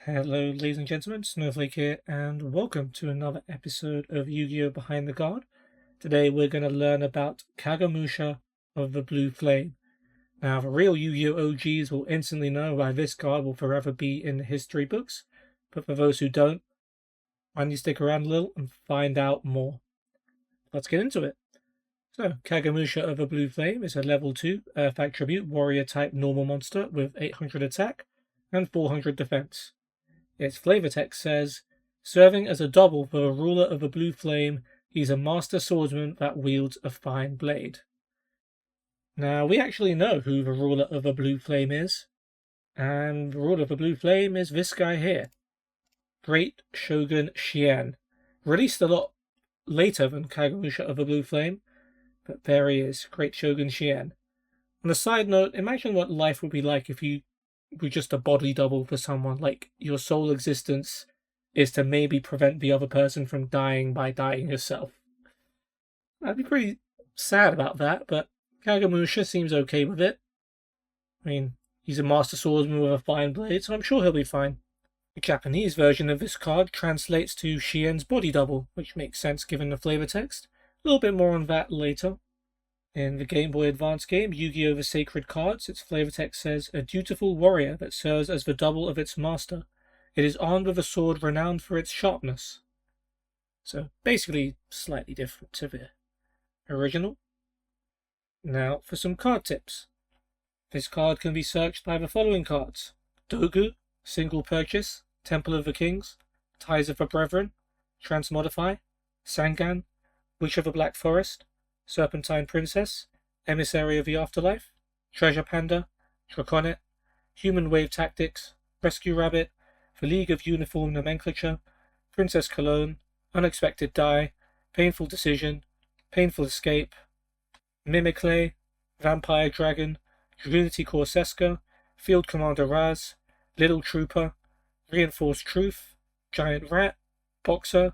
Hello, ladies and gentlemen, Snowflake here, and welcome to another episode of Yu-Gi-Oh! Behind the Guard. Today we're going to learn about Kagemusha of the Blue Flame. Now, the real Yu-Gi-Oh! OGs will instantly know why this card will forever be in the history books, but for those who don't, why don't you stick around a little and find out more. Let's get into it. So, Kagemusha of the Blue Flame is a level 2 Earth Attribute Warrior type normal monster with 800 attack and 400 defense. Its flavor text says, serving as a double for a ruler of the blue flame, he's a master swordsman that wields a fine blade. Now, we actually know who the ruler of the blue flame is, and the ruler of the blue flame is this guy here, Great Shogun Shien. Released a lot later than Kagemusha of the blue flame, but there he is, Great Shogun Shien. On a side note, imagine what life would be like if you were just a body double for someone. Like, your sole existence is to maybe prevent the other person from dying by dying yourself. I'd be pretty sad about that, but Kagemusha seems okay with it. I mean, he's a master swordsman with a fine blade, so I'm sure he'll be fine. The Japanese version of this card translates to Shien's body double, which makes sense given the flavor text. A little bit more on that later. In the Game Boy Advance game, Yu-Gi-Oh! The Sacred Cards, its flavor text says, a dutiful warrior that serves as the double of its master. It is armed with a sword renowned for its sharpness. So, basically, slightly different to the original. Now, for some card tips. This card can be searched by the following cards: Dogu, Single Purchase, Temple of the Kings, Ties of the Brethren, Transmodify, Sangan, Witch of the Black Forest, Serpentine Princess, Emissary of the Afterlife, Treasure Panda, Draconet, Human Wave Tactics, Rescue Rabbit, The League of Uniform Nomenclature, Princess Cologne, Unexpected Die, Painful Decision, Painful Escape, Mimiclay, Vampire Dragon, Trinity Corseska, Field Commander Raz, Little Trooper, Reinforced Truth, Giant Rat, Boxer,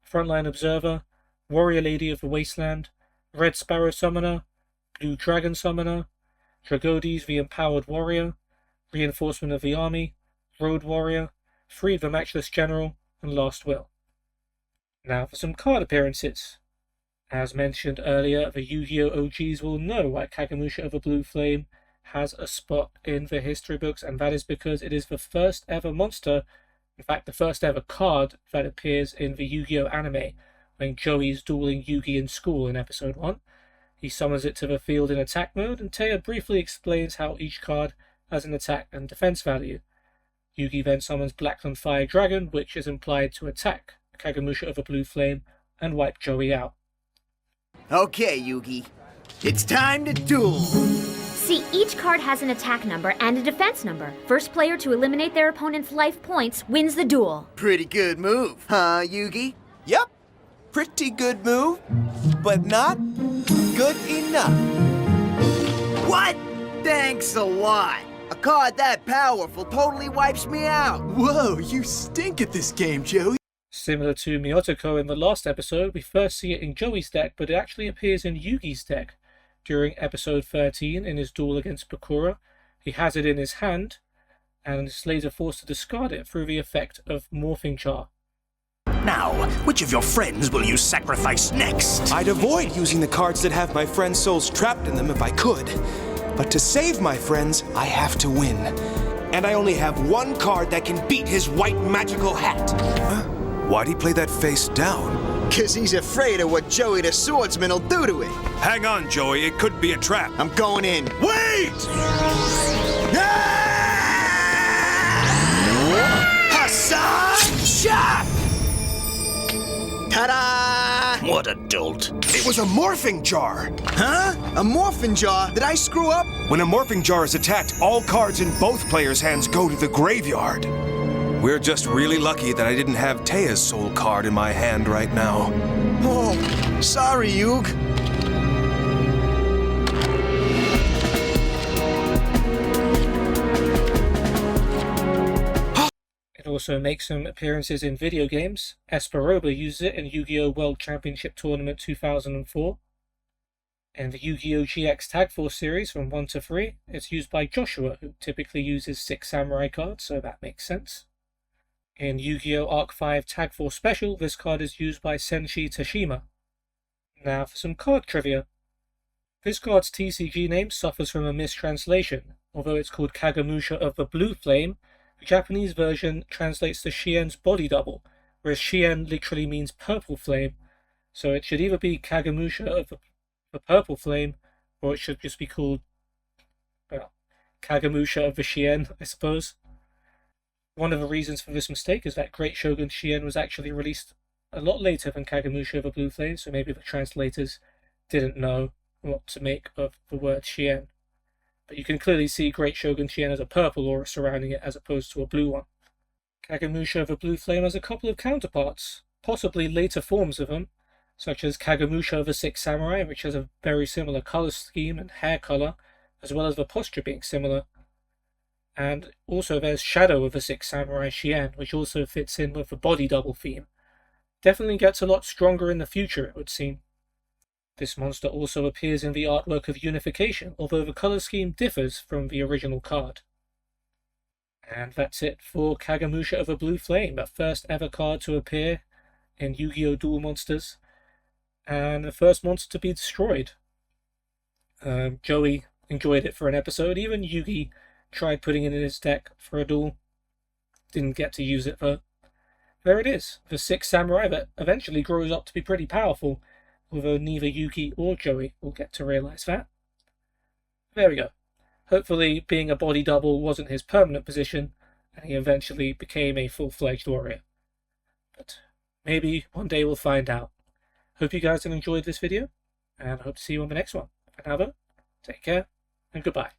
Frontline Observer, Warrior Lady of the Wasteland, Red Sparrow Summoner, Blue Dragon Summoner, Dragodes the Empowered Warrior, Reinforcement of the Army, Road Warrior, Freed the Matchless General, and Last Will. Now for some card appearances. As mentioned earlier, the Yu-Gi-Oh! OGs will know why Kagemusha of the Blue Flame has a spot in the history books, and that is because it is the first ever monster, in fact the first ever card, that appears in the Yu-Gi-Oh! Anime. When Joey is dueling Yugi in school in episode 1. He summons it to the field in attack mode, and Taya briefly explains how each card has an attack and defense value. Yugi then summons Blackland Fire Dragon, which is implied to attack Kagemusha of the Blue Flame and wipe Joey out. Okay, Yugi. It's time to duel! See, each card has an attack number and a defense number. First player to eliminate their opponent's life points wins the duel. Pretty good move, huh, Yugi? Yep. Pretty good move, but not good enough. What? Thanks a lot. A card that powerful totally wipes me out. Whoa, you stink at this game, Joey. Similar to Miyotoko in the last episode, we first see it in Joey's deck, but it actually appears in Yugi's deck. During episode 13, in his duel against Bakura, he has it in his hand, and is later forced to discard it through the effect of Morphing Char. Now, which of your friends will you sacrifice next? I'd avoid using the cards that have my friends' souls trapped in them if I could. But to save my friends, I have to win. And I only have one card that can beat his white magical hat. Why'd he play that face down? 'Cause he's afraid of what Joey the Swordsman will do to it. Hang on, Joey. It could be a trap. I'm going in. Wait! Hassan Shot! Ta-da! What a dolt. It was a morphing jar. Huh? A morphin jar? Did I screw up? When a morphing jar is attacked, all cards in both players' hands go to the graveyard. We're just really lucky that I didn't have Taya's soul card in my hand right now. Oh, sorry, Yug. It also makes some appearances in video games. Esperoba uses it in Yu-Gi-Oh! World Championship Tournament 2004. In the Yu-Gi-Oh! GX Tag Force series from 1 to 3, it's used by Joshua, who typically uses 6 samurai cards, so that makes sense. In Yu-Gi-Oh! Arc 5 Tag Force Special, this card is used by Senshi Tashima. Now for some card trivia. This card's TCG name suffers from a mistranslation. Although it's called Kagemusha of the Blue Flame, the Japanese version translates to Shien's body double, whereas Shien literally means purple flame, so it should either be Kagemusha of the Purple Flame, or it should just be called, well, Kagemusha of the Shien, I suppose. One of the reasons for this mistake is that Great Shogun Shien was actually released a lot later than Kagemusha of the Blue Flame, so maybe the translators didn't know what to make of the word Shien. But you can clearly see Great Shogun Shien as a purple aura surrounding it as opposed to a blue one. Kagemusha of the Blue Flame has a couple of counterparts, possibly later forms of them, such as Kagemusha of the Six Samurai, which has a very similar colour scheme and hair colour, as well as the posture being similar. And also there's Shadow of the Six Samurai Shien, which also fits in with the body double theme. Definitely gets a lot stronger in the future, it would seem. This monster also appears in the artwork of Unification, although the colour scheme differs from the original card. And that's it for Kagemusha of the Blue Flame, the first ever card to appear in Yu-Gi-Oh! Duel Monsters, and the first monster to be destroyed. Joey enjoyed it for an episode. Even Yugi tried putting it in his deck for a duel. Didn't get to use it though. There it is, the Six Samurai that eventually grows up to be pretty powerful, although neither Yugi or Joey will get to realise that. There we go. Hopefully being a body double wasn't his permanent position, and he eventually became a full-fledged warrior. But maybe one day we'll find out. Hope you guys have enjoyed this video, and I hope to see you on the next one. For now though, take care, and goodbye.